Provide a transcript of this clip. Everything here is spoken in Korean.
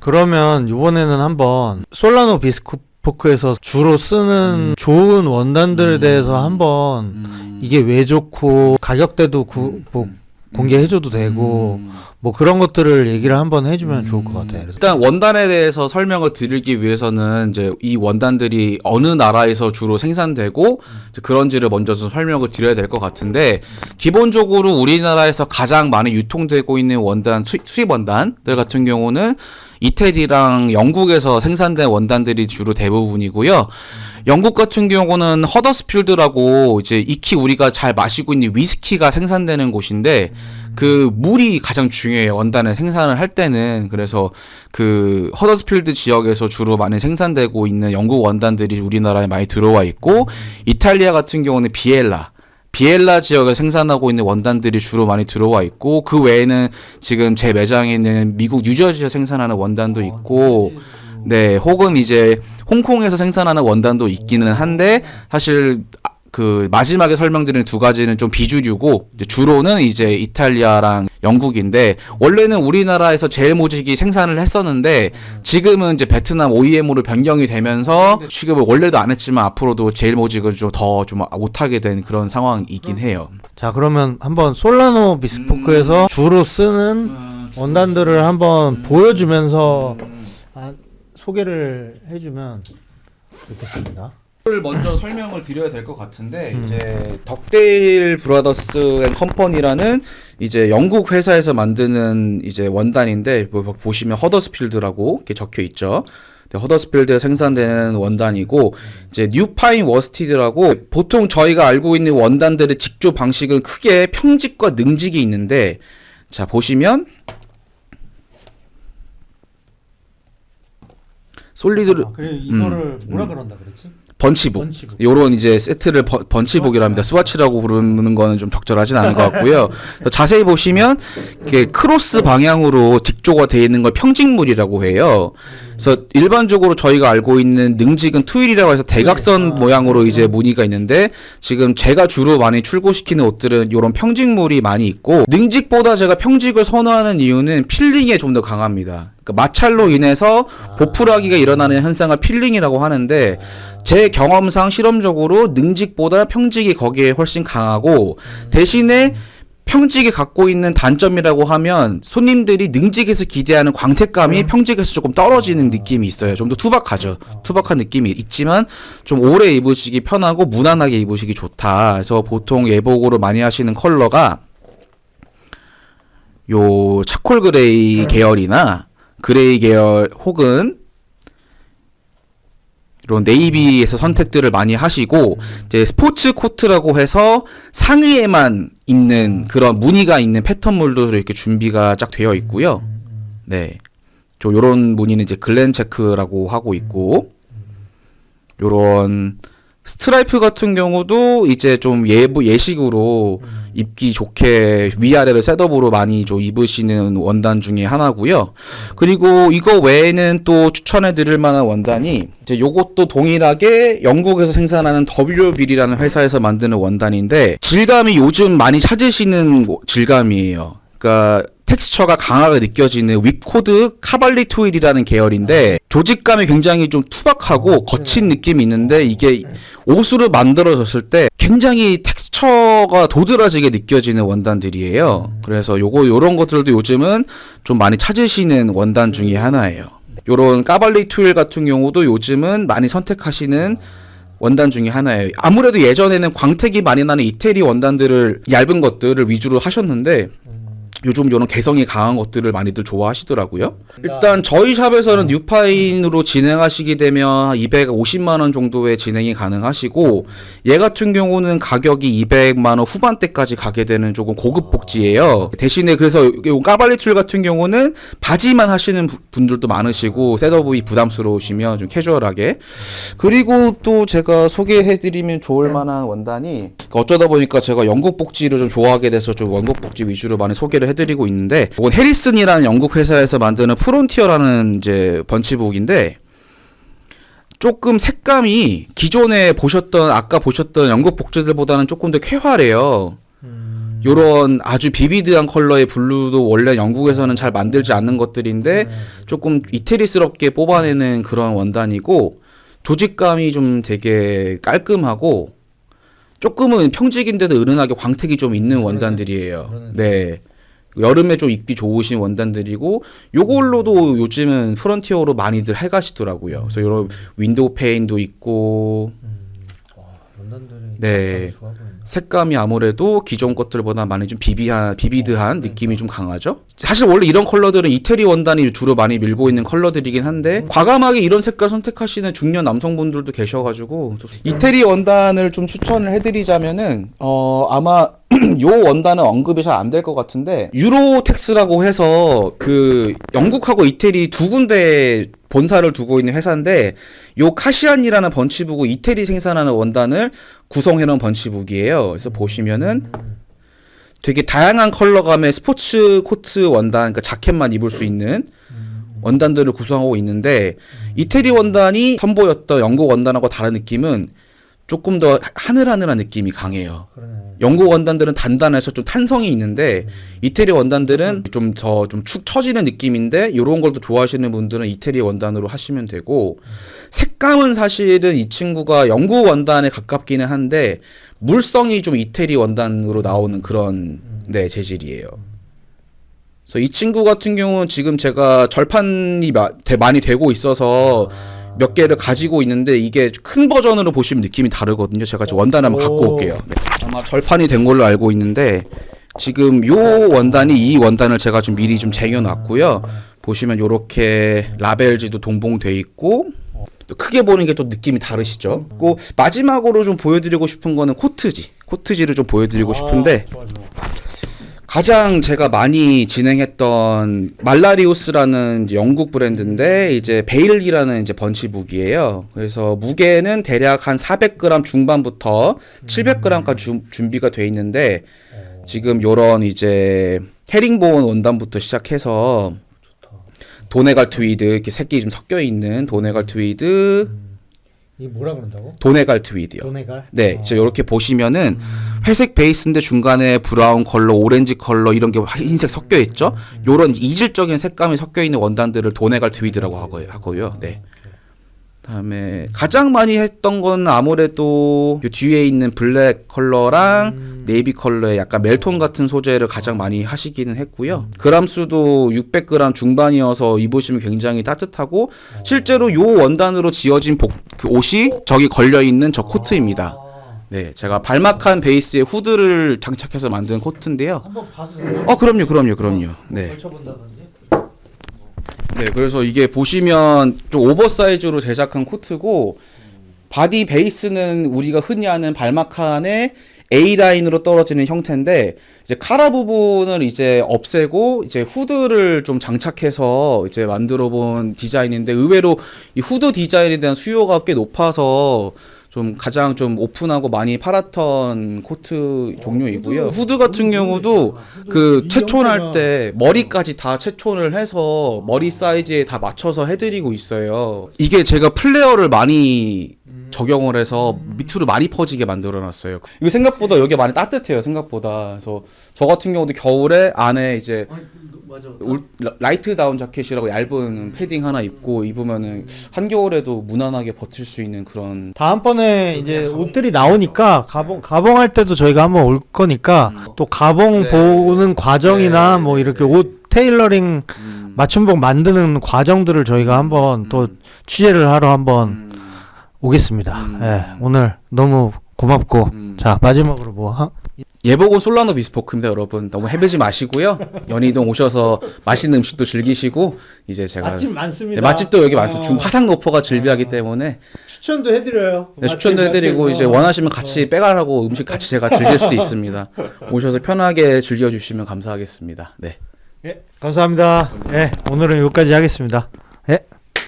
그러면 이번에는 한번 솔라노 비스포크에서 주로 쓰는 좋은 원단들에 대해서 한번 이게 왜 좋고 가격대도 뭐 공개해줘도 되고 뭐 그런 것들을 얘기를 한번 해주면 좋을 것 같아요. 일단 원단에 대해서 설명을 드리기 위해서는 이제 이 원단들이 어느 나라에서 주로 생산되고 이제 그런지를 먼저 좀 설명을 드려야 될 것 같은데, 기본적으로 우리나라에서 가장 많이 유통되고 있는 원단 수입 원단들 같은 경우는 이태리랑 영국에서 생산된 원단들이 주로 대부분이고요. 영국 같은 경우는 허더스필드라고 이제 익히 우리가 잘 마시고 있는 위스키가 생산되는 곳인데 그 물이 가장 중요해요, 원단을 생산을 할 때는. 그래서 그 허더스필드 지역에서 주로 많이 생산되고 있는 영국 원단들이 우리나라에 많이 들어와 있고, 이탈리아 같은 경우는 비엘라 지역에 생산하고 있는 원단들이 주로 많이 들어와 있고, 그 외에는 지금 제 매장에 있는 미국 뉴저지에서 생산하는 원단도 있고, 네, 혹은 이제 홍콩에서 생산하는 원단도 있기는 한데, 사실 그 마지막에 설명드리는 두 가지는 좀 비주류고, 이제 주로는 이제 이탈리아랑 영국인데, 원래는 우리나라에서 제일모직이 생산을 했었는데 지금은 이제 베트남 OEM으로 변경이 되면서 취급을 원래도 안 했지만 앞으로도 제일모직을 좀 더 좀 못하게 된 그런 상황이긴 해요. 자, 그러면 한번 솔라노 비스포크에서 주로 쓰는 원단들을 한번 보여주면서 소개를 해주면 좋겠습니다. 를 먼저 설명을 드려야 될 것 같은데, 이제 덕데일 브라더스 앤 컴퍼니라는 이제 영국 회사에서 만드는 이제 원단인데, 보시면 허더스필드라고 이렇게 적혀 있죠. 허더스필드에 생산되는 원단이고, 이제 뉴파인 워스티드라고, 보통 저희가 알고 있는 원단들의 직조 방식은 크게 평직과 능직이 있는데, 자 보시면 솔리드를 그래, 이거를 뭐라 그런다 그랬지? 번치복. 요런 이제 세트를 번치복이라 합니다. 스와치라고 부르는 거는 좀 적절하진 않은 것 같고요. 자세히 보시면 이렇게 크로스 방향으로 직조가 되어 있는 걸 평직물이라고 해요. 그래서 일반적으로 저희가 알고 있는 능직은 트윌이라고 해서 대각선 모양으로 이제 무늬가 있는데, 지금 제가 주로 많이 출고시키는 옷들은 요런 평직물이 많이 있고, 능직보다 제가 평직을 선호하는 이유는 필링에 좀 더 강합니다. 그러니까 마찰로 인해서 보풀하기가 일어나는 현상을 필링이라고 하는데, 제 경험상 실험적으로 능직보다 평직이 거기에 훨씬 강하고, 대신에 평직이 갖고 있는 단점이라고 하면 손님들이 능직에서 기대하는 광택감이 평직에서 조금 떨어지는 느낌이 있어요. 좀 더 투박하죠. 투박한 느낌이 있지만 좀 오래 입으시기 편하고 무난하게 입으시기 좋다. 그래서 보통 예복으로 많이 하시는 컬러가 요 차콜 그레이 계열이나 그레이 계열, 혹은 이런 네이비에서 선택들을 많이 하시고, 이제 스포츠 코트라고 해서 상의에만 입는 그런 무늬가 있는 패턴물도 이렇게 준비가 쫙 되어 있고요. 네, 요런 무늬는 이제 글렌 체크라고 하고 있고, 요런 스트라이프 같은 경우도 이제 좀 예식으로 입기 좋게 위아래로 셋업으로 많이 좀 입으시는 원단 중에 하나고요. 그리고 이거 외에는 또 추천해 드릴 만한 원단이, 이제 요것도 동일하게 영국에서 생산하는 WB이라는 회사에서 만드는 원단인데, 질감이 요즘 많이 찾으시는 질감이에요. 그러니까 텍스처가 강하게 느껴지는 윗코드 카발리 트윌이라는 계열인데, 조직감이 굉장히 좀 투박하고 거친 느낌이 있는데, 이게 옷으로 만들어졌을 때 굉장히 텍스처가 도드라지게 느껴지는 원단들이에요. 그래서 요런 것들도 요즘은 좀 많이 찾으시는 원단 중에 하나예요. 요런 카발리 트윌 같은 경우도 요즘은 많이 선택하시는 원단 중에 하나예요. 아무래도 예전에는 광택이 많이 나는 이태리 원단들을, 얇은 것들을 위주로 하셨는데, 요즘 이런 개성이 강한 것들을 많이들 좋아하시더라고요. 일단 저희 샵에서는 뉴파인으로 진행하시게 되면 250만 원 정도의 진행이 가능하시고, 얘 같은 경우는 가격이 200만 원 후반대까지 가게 되는 조금 고급 복지예요. 대신에 그래서 까발리 툴 같은 경우는 바지만 하시는 분들도 많으시고, 셋업이 부담스러우시면 좀 캐주얼하게. 그리고 또 제가 소개해드리면 좋을 만한 원단이, 어쩌다 보니까 제가 영국 복지를 좀 좋아하게 돼서 좀 영국 복지 위주로 많이 소개를 해드리고 있는데, 이건 해리슨이라는 영국 회사에서 만드는 프론티어라는 이제 번치북인데, 조금 색감이 기존에 아까 보셨던 영국 복지들보다는 조금 더 쾌활해요. 요런 아주 비비드한 컬러의 블루도 원래 영국에서는 잘 만들지 않는 것들인데 조금 이태리스럽게 뽑아내는 그런 원단이고 조직감이 좀 되게 깔끔하고 조금은 평직인데도 은은하게 광택이 좀 있는 원단들이에요. 네. 여름에 좀 입기 좋으신 원단들이고 요걸로도 요즘은 프론티어로 많이들 해가시더라고요. 그래서 요런 윈도우 페인도 있고 네. 색감이 아무래도 기존 것들보다 많이 좀 비비드한 느낌이 좀 강하죠. 사실 원래 이런 컬러들은 이태리 원단이 주로 많이 밀고 있는 컬러들이긴 한데 과감하게 이런 색깔 선택하시는 중년 남성분들도 계셔가지고 이태리 원단을 좀 추천을 해드리자면은 아마 요 원단은 언급이 잘 안 될 것 같은데 유로텍스라고 해서 그 영국하고 이태리 두 군데 본사를 두고 있는 회사인데 요 카시안이라는 번치북은 이태리 생산하는 원단을 구성해놓은 번치북이에요. 그래서 보시면은 되게 다양한 컬러감의 스포츠 코트 원단, 그러니까 자켓만 입을 수 있는 원단들을 구성하고 있는데 이태리 원단이 선보였던 영국 원단하고 다른 느낌은 조금 더 하늘하늘한 느낌이 강해요. 영국 원단들은 단단해서 좀 탄성이 있는데 이태리 원단들은 좀 더 좀 축 처지는 느낌인데 이런 걸 또 좋아하시는 분들은 이태리 원단으로 하시면 되고 색감은 사실은 이 친구가 영국 원단에 가깝기는 한데 물성이 좀 이태리 원단으로 나오는 그런 네, 재질이에요. 그래서 이 친구 같은 경우는 지금 제가 절판이 많이 되고 있어서 몇 개를 가지고 있는데 이게 큰 버전으로 보시면 느낌이 다르거든요. 제가 지금 원단 한번 갖고 올게요. 네. 아마 절판이 된 걸로 알고 있는데 지금 요 원단이 이 원단을 제가 좀 미리 좀 쟁여놨고요. 보시면 요렇게 라벨지도 동봉돼 있고 또 크게 보는 게 또 느낌이 다르시죠. 그 마지막으로 좀 보여드리고 싶은 거는 코트지를 좀 보여드리고 싶은데 가장 제가 많이 진행했던 말라리우스라는 이제 영국 브랜드인데 이제 베일리라는 이제 번치북이에요. 그래서 무게는 대략 한 400g 중반부터 700g까지 준비가 돼 있는데 지금 요런 이제 헤링본 원단부터 시작해서 도네갈 트위드 이렇게 색이 좀 섞여 있는 도네갈 트위드 이게 뭐라 그런다고? 도네갈 트위드요. 도네갈? 네, 이렇게 보시면은 회색 베이스인데 중간에 브라운 컬러, 오렌지 컬러 이런 게 흰색 섞여 있죠. 요런 이질적인 색감이 섞여 있는 원단들을 도네갈 트위드라고 하고요. 네. 그다음에 가장 많이 했던 건 아무래도 요 뒤에 있는 블랙 컬러랑 네이비 컬러의 약간 멜톤 같은 소재를 가장 많이 하시기는 했고요. 그람 수도 600g 중반이어서 입으시면 굉장히 따뜻하고 실제로 요 원단으로 지어진 그 옷이 저기 걸려 있는 저 코트입니다. 네, 제가 발막한 베이스에 후드를 장착해서 만든 코트인데요. 한번 봐도 돼요? 그럼요. 네. 걸쳐본다든지. 네, 그래서 이게 보시면 좀 오버사이즈로 제작한 코트고 바디 베이스는 우리가 흔히 아는 발막칸의 A라인으로 떨어지는 형태인데 이제 카라 부분을 이제 없애고 이제 후드를 좀 장착해서 이제 만들어 본 디자인인데 의외로 이 후드 디자인에 대한 수요가 꽤 높아서 좀 가장 좀 오픈하고 많이 팔았던 코트 종류이고요. 후드 같은 경우도 그 채촌할 때 머리까지 다 채촌을 해서 머리 사이즈에 다 맞춰서 해드리고 있어요. 이게 제가 플레어를 많이 적용을 해서 밑으로 많이 퍼지게 만들어놨어요. 이거 생각보다 여기 많이 따뜻해요. 생각보다. 그래서 저 같은 경우도 겨울에 안에 이제 라이트 다운 자켓이라고 얇은 패딩 하나 입고 입으면은 한겨울에도 무난하게 버틸 수 있는 그런. 다음번에 이제 옷들이 나오니까 가봉할 때도 저희가 한번 올 거니까 또 가봉 네. 보는 과정이나 뭐 이렇게 옷 테일러링 맞춤복 만드는 과정들을 저희가 한번 또 취재를 하러 한번 오겠습니다. 예, 오늘 너무 고맙고 자 마지막으로 뭐 예보고 솔라노 비스포크입니다, 여러분. 너무 헤매지 마시고요. 연희동 오셔서 맛있는 음식도 즐기시고 이제 제가 맛집 많습니다. 네, 맛집도 여기 많습니다. 화상 노포가 즐비하기 때문에 추천도 해드려요. 네, 추천도 해드리고 이제 원하시면 같이 빼가라고 음식 같이 제가 즐길 수도 있습니다. 오셔서 편하게 즐겨주시면 감사하겠습니다. 네. 예, 감사합니다. 예, 오늘은 여기까지 하겠습니다. 예.